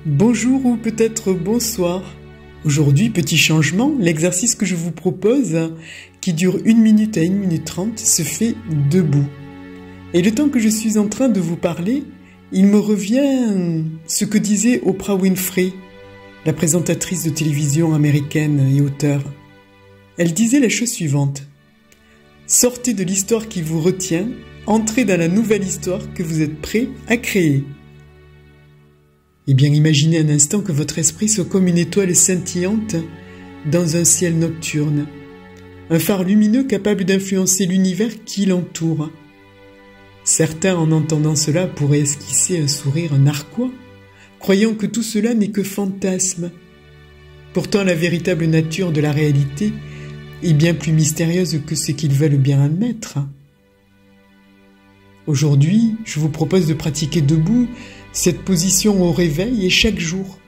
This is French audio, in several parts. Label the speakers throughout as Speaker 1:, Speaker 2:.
Speaker 1: Bonjour ou peut-être bonsoir. Aujourd'hui, petit changement, l'exercice que je vous propose, qui dure 1 minute à 1 minute 30, se fait debout. Et le temps que je suis en train de vous parler, il me revient ce que disait Oprah Winfrey, la présentatrice de télévision américaine et auteure. Elle disait la chose suivante: sortez de l'histoire qui vous retient, entrez dans la nouvelle histoire que vous êtes prêt à créer. Eh bien, imaginez un instant que votre esprit soit comme une étoile scintillante dans un ciel nocturne, un phare lumineux capable d'influencer l'univers qui l'entoure. Certains, en entendant cela, pourraient esquisser un sourire narquois, croyant que tout cela n'est que fantasme. Pourtant, la véritable nature de la réalité est bien plus mystérieuse que ce qu'ils veulent bien admettre. Aujourd'hui, je vous propose de pratiquer debout cette position au réveil et chaque jour.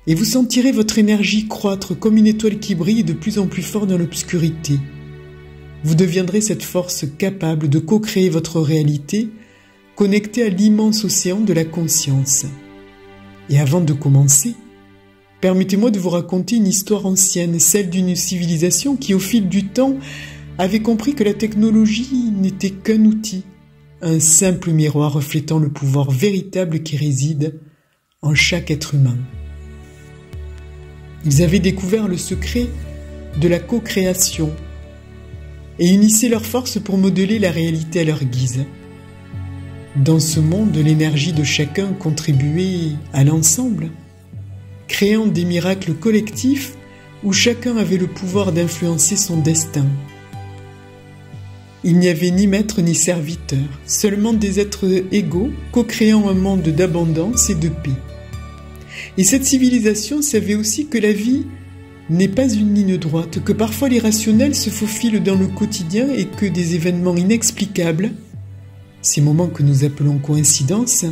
Speaker 1: Et vous sentirez votre énergie croître comme une étoile qui brille de plus en plus fort dans l'obscurité. Vous deviendrez cette force capable de co-créer votre réalité, connectée à l'immense océan de la conscience. Et avant de commencer, permettez-moi de vous raconter une histoire ancienne, celle d'une civilisation qui, au fil du temps, avait compris que la technologie n'était qu'un outil, un simple miroir reflétant le pouvoir véritable qui réside en chaque être humain. Ils avaient découvert le secret de la co-création et unissaient leurs forces pour modeler la réalité à leur guise. Dans ce monde, l'énergie de chacun contribuait à l'ensemble, créant des miracles collectifs où chacun avait le pouvoir d'influencer son destin. Il n'y avait ni maître ni serviteur, seulement des êtres égaux, co-créant un monde d'abondance et de paix. Et cette civilisation savait aussi que la vie n'est pas une ligne droite, que parfois l'irrationnel se faufile dans le quotidien et que des événements inexplicables, ces moments que nous appelons coïncidences,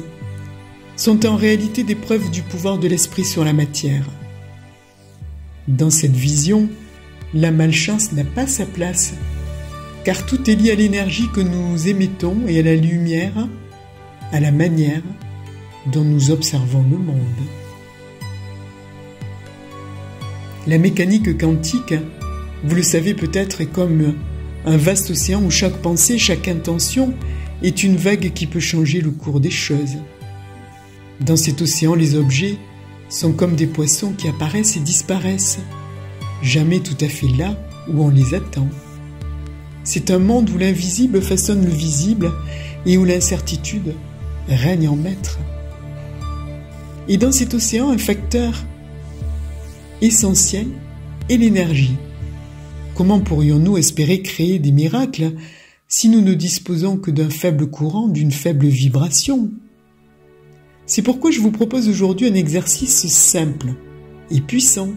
Speaker 1: sont en réalité des preuves du pouvoir de l'esprit sur la matière. Dans cette vision, la malchance n'a pas sa place, car tout est lié à l'énergie que nous émettons et à la lumière, à la manière dont nous observons le monde. La mécanique quantique, vous le savez peut-être, est comme un vaste océan où chaque pensée, chaque intention est une vague qui peut changer le cours des choses. Dans cet océan, les objets sont comme des poissons qui apparaissent et disparaissent, jamais tout à fait là où on les attend. C'est un monde où l'invisible façonne le visible et où l'incertitude règne en maître. Et dans cet océan, un facteur essentiel est l'énergie. Comment pourrions-nous espérer créer des miracles si nous ne disposons que d'un faible courant, d'une faible vibration? C'est pourquoi je vous propose aujourd'hui un exercice simple et puissant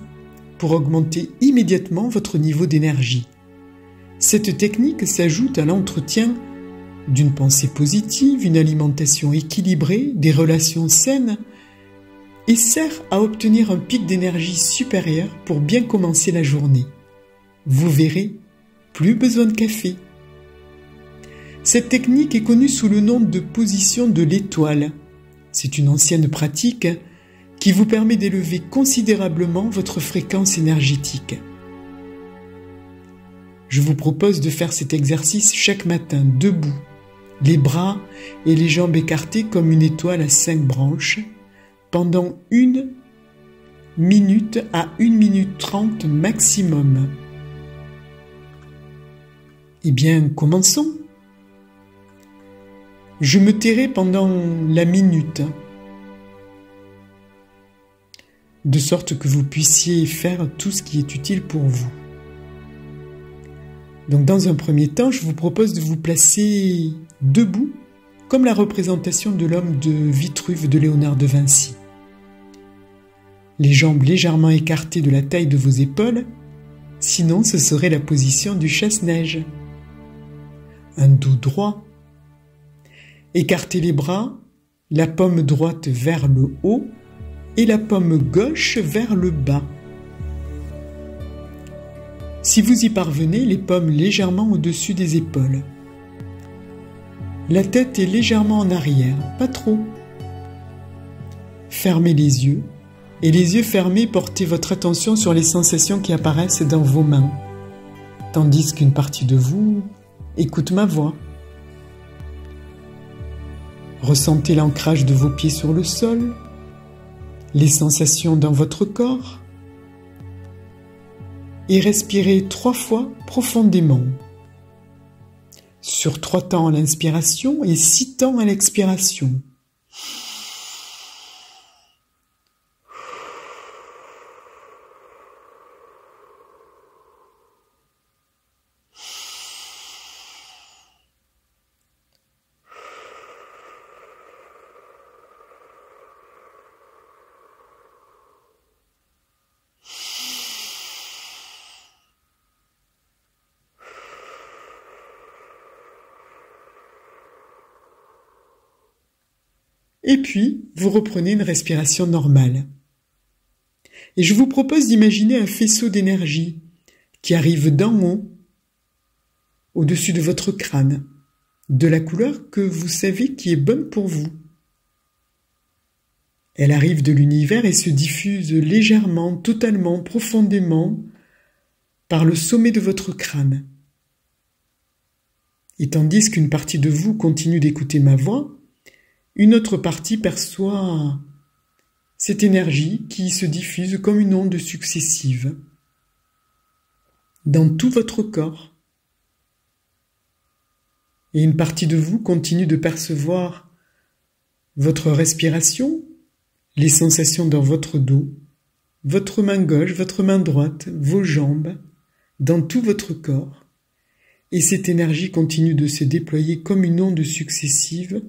Speaker 1: pour augmenter immédiatement votre niveau d'énergie. Cette technique s'ajoute à l'entretien d'une pensée positive, une alimentation équilibrée, des relations saines et sert à obtenir un pic d'énergie supérieur pour bien commencer la journée. Vous verrez, plus besoin de café. Cette technique est connue sous le nom de position de l'étoile. C'est une ancienne pratique qui vous permet d'élever considérablement votre fréquence énergétique. Je vous propose de faire cet exercice chaque matin, debout, les bras et les jambes écartés comme une étoile à 5 branches, pendant 1 minute à 1 minute 30 maximum. Eh bien, commençons. Je me tairai pendant la minute, de sorte que vous puissiez faire tout ce qui est utile pour vous. Donc dans un premier temps, je vous propose de vous placer debout, comme la représentation de l'homme de Vitruve de Léonard de Vinci. Les jambes légèrement écartées de la taille de vos épaules, sinon ce serait la position du chasse-neige. Un dos droit. Écartez les bras, la paume droite vers le haut et la paume gauche vers le bas. Si vous y parvenez, les paumes légèrement au-dessus des épaules. La tête est légèrement en arrière, pas trop. Fermez les yeux Et les yeux fermés, portez votre attention sur les sensations qui apparaissent dans vos mains, tandis qu'une partie de vous écoute ma voix. Ressentez l'ancrage de vos pieds sur le sol, les sensations dans votre corps, et respirez 3 fois profondément. Sur 3 temps à l'inspiration et 6 temps à l'expiration. Et puis, vous reprenez une respiration normale. Et je vous propose d'imaginer un faisceau d'énergie qui arrive d'en haut, au-dessus de votre crâne, de la couleur que vous savez qui est bonne pour vous. Elle arrive de l'univers et se diffuse légèrement, totalement, profondément, par le sommet de votre crâne. Et tandis qu'une partie de vous continue d'écouter ma voix, une autre partie perçoit cette énergie qui se diffuse comme une onde successive dans tout votre corps. Et une partie de vous continue de percevoir votre respiration, les sensations dans votre dos, votre main gauche, votre main droite, vos jambes, dans tout votre corps. Et cette énergie continue de se déployer comme une onde successive.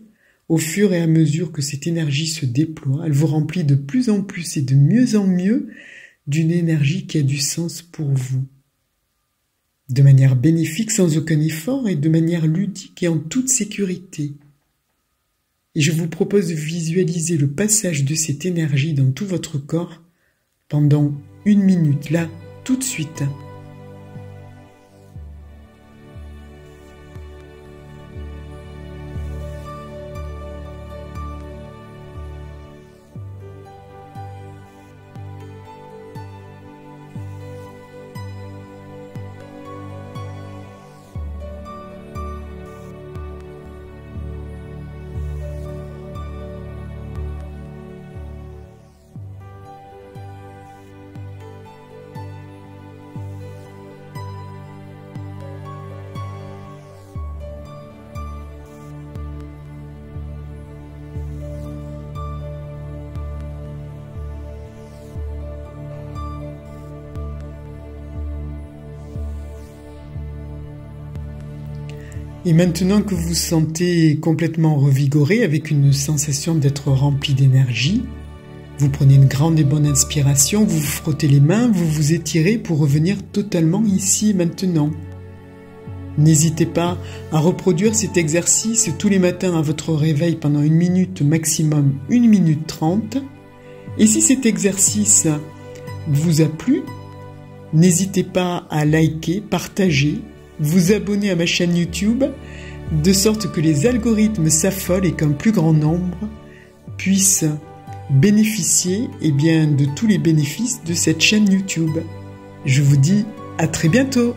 Speaker 1: Au fur et à mesure que cette énergie se déploie, elle vous remplit de plus en plus et de mieux en mieux d'une énergie qui a du sens pour vous. De manière bénéfique, sans aucun effort et de manière ludique et en toute sécurité. Et je vous propose de visualiser le passage de cette énergie dans tout votre corps pendant 1 minute, là, tout de suite. Et maintenant que vous vous sentez complètement revigoré avec une sensation d'être rempli d'énergie, vous prenez une grande et bonne inspiration, vous vous frottez les mains, vous vous étirez pour revenir totalement ici et maintenant. N'hésitez pas à reproduire cet exercice tous les matins à votre réveil pendant 1 minute, maximum 1 minute 30. Et si cet exercice vous a plu, n'hésitez pas à liker, partager, vous abonner à ma chaîne YouTube, de sorte que les algorithmes s'affolent et qu'un plus grand nombre puissent bénéficier de tous les bénéfices de cette chaîne YouTube. Je vous dis à très bientôt.